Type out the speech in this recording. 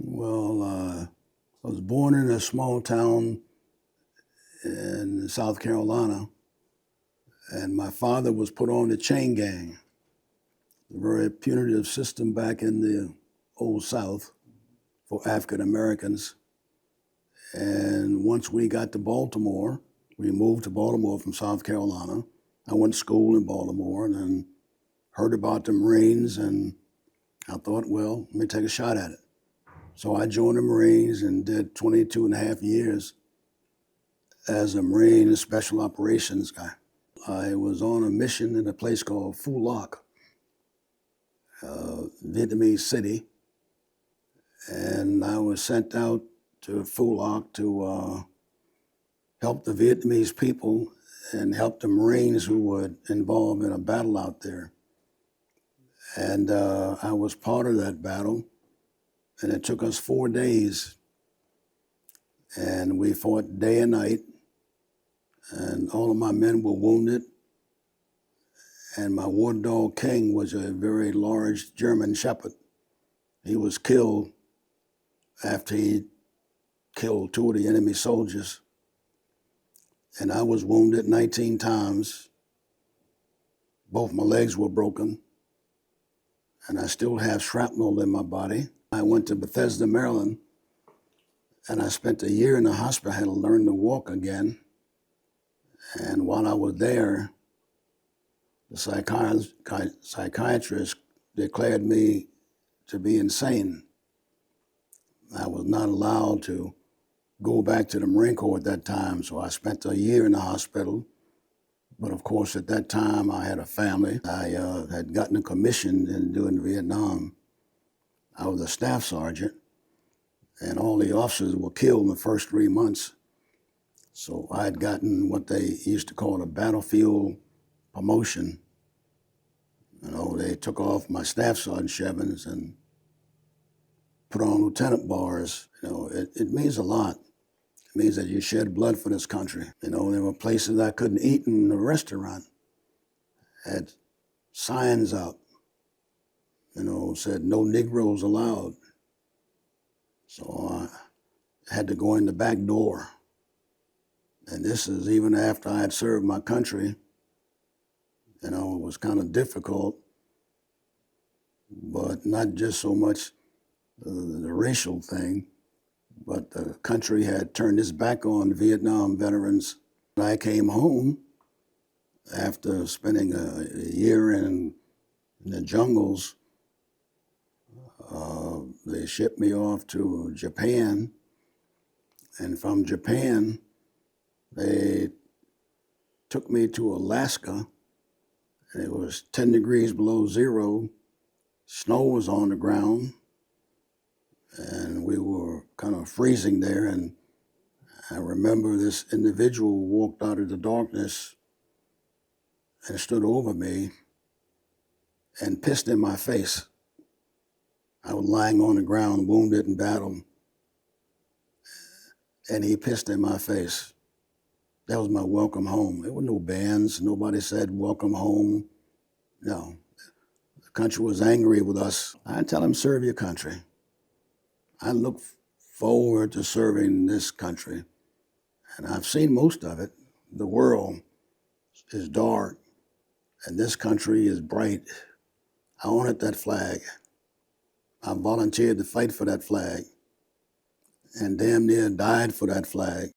Well, I was born in a small town in South Carolina, and my father was put on the chain gang, a very punitive system back in the old South for African Americans. And once we got to Baltimore, we moved to Baltimore from South Carolina. I went to school in Baltimore and then heard about the Marines, and I thought, well, let me take a shot at it. So I joined the Marines and did 22 and a half years as a Marine Special Operations guy. I was on a mission in a place called Phu Loc, Vietnamese city, and I was sent out to Phu Loc to help the Vietnamese people and help the Marines who were involved in a battle out there. And I was part of that battle, and it took us 4 days, and we fought day and night, and all of my men were wounded, and my war dog King was a very large German Shepherd. He was killed after he killed 2 of the enemy soldiers, and I was wounded 19 times. Both my legs were broken, and I still have shrapnel in my body. I went to Bethesda, Maryland, and I spent a year in the hospital. I had to learn to walk again. And while I was there, the psychiatrist declared me to be insane. I was not allowed to go back to the Marine Corps at that time, so I spent a year in the hospital. But of course, at that time, I had a family. I had gotten a commission in doing Vietnam. I was a staff sergeant, and all the officers were killed in the first 3 months. So I had gotten what they used to call a battlefield promotion. You know, they took off my staff sergeant Chevins and put on lieutenant bars. You know, it means a lot. It means that you shed blood for this country. You know, there were places I couldn't eat in the restaurant. Had signs up, you know, said no Negroes allowed. So I had to go in the back door. And this is even after I had served my country. You know, it was kind of difficult, but not just so much the racial thing, but the country had turned its back on Vietnam veterans. I came home after spending a year in the jungles. They shipped me off to Japan, and from Japan, they took me to Alaska, and it was 10 degrees below zero. Snow was on the ground, and we were kind of freezing there. And I remember this individual walked out of the darkness and stood over me and pissed in my face. I was lying on the ground, wounded in battle, and he pissed in my face. That was my welcome home. There were no bands. Nobody said, welcome home. No. The country was angry with us. I tell them, serve your country. I look forward to serving this country. And I've seen most of it. The world is dark, and this country is bright. I wanted that flag. I volunteered to fight for that flag, and damn near died for that flag.